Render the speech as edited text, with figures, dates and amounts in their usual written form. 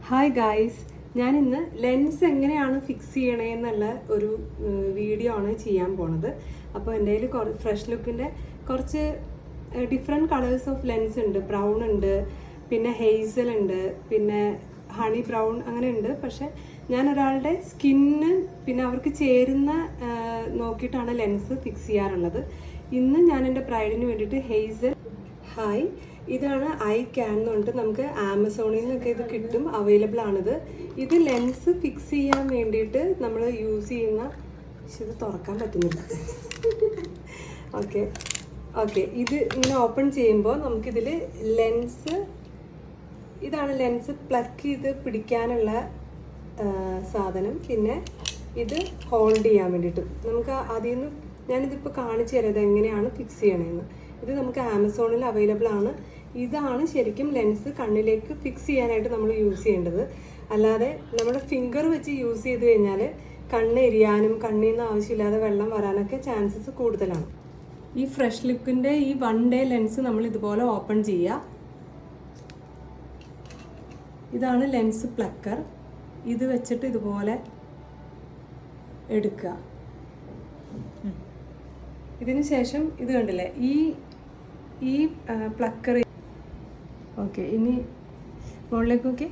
Hi guys, ഞാനിന്ന് lens എങ്ങനെയാണ് fix ചെയ്യണേന്നുള്ള ഒരു വീഡിയോ ആണ് ചെയ്യാൻ പോണത്. അപ്പോൾ എൻ്റെ കയ്യിൽ ഫ്രഷ് ലുക്കിൻ്റെ കുറച്ച് ഡിഫറെൻറ്റ് കളേഴ്സ് ഓഫ് ലെൻസ് ഉണ്ട്. ബ്രൗൺ ഉണ്ട്, പിന്നെ ഹെയ്സൽ ഉണ്ട്, പിന്നെ ഹണി ബ്രൗൺ അങ്ങനെ ഉണ്ട്. പക്ഷെ ഞാൻ ഒരാളുടെ സ്കിന്ന് പിന്നെ അവർക്ക് ചേരുന്ന നോക്കിയിട്ടാണ് ലെൻസ് ഫിക്സ് ചെയ്യാറുള്ളത്. ഇന്ന് ഞാൻ എൻ്റെ ബ്രൈഡിന് വേണ്ടിയിട്ട് ഹെയ്സൽ ഇതാണ് ഐ ക്യാൻ എന്ന് പറഞ്ഞിട്ട് നമുക്ക് ആമസോണിൽ നിന്നൊക്കെ ഇത് കിട്ടും, അവൈലബിൾ ആണിത്. ഇത് ലെൻസ് ഫിക്സ് ചെയ്യാൻ വേണ്ടിയിട്ട് നമ്മൾ യൂസ് ചെയ്യുന്ന, ഇത് തുറക്കാൻ പറ്റുന്നില്ല. ഓക്കെ ഇത് ഇങ്ങനെ ഓപ്പൺ ചെയ്യുമ്പോൾ നമുക്കിതിൽ ഇതാണ് ലെൻസ് പ്ലഗ് ചെയ്ത് പിടിക്കാനുള്ള സാധനം. പിന്നെ ഇത് ഹോൾഡ് ചെയ്യാൻ വേണ്ടിയിട്ട് നമുക്ക് അതിൽ നിന്ന് ഞാനിതിപ്പോൾ കാണിച്ചു തരാം ഇത് എങ്ങനെയാണ് ഫിക്സ് ചെയ്യണമെന്ന്. ഇത് നമുക്ക് ആമസോണിൽ അവൈലബിൾ ആണ്. ഇതാണ് ശരിക്കും ലെൻസ് കണ്ണിലേക്ക് ഫിക്സ് ചെയ്യാനായിട്ട് നമ്മൾ യൂസ് ചെയ്യേണ്ടത്. അല്ലാതെ നമ്മുടെ ഫിംഗർ വെച്ച് യൂസ് ചെയ്ത് കഴിഞ്ഞാൽ കണ്ണ് എരിയാനും കണ്ണിൽ നിന്ന് ആവശ്യമില്ലാതെ വെള്ളം വരാനൊക്കെ ചാൻസസ് കൂടുതലാണ്. ഈ ഫ്രഷ് ലുക്കിൻ്റെ ഈ 1 ഡേ ലെൻസ് നമ്മൾ ഇതുപോലെ ഓപ്പൺ ചെയ്യുക. ഇതാണ് ലെൻസ് പ്ലക്കർ. ഇത് വെച്ചിട്ട് ഇതുപോലെ എടുക്കുക. ഇതിന് ശേഷം ഇത് കണ്ടില്ലേ, ഈ പ്ലക്കർ. ഓക്കെ, ഇനി മുകളിലേക്ക് നോക്കി.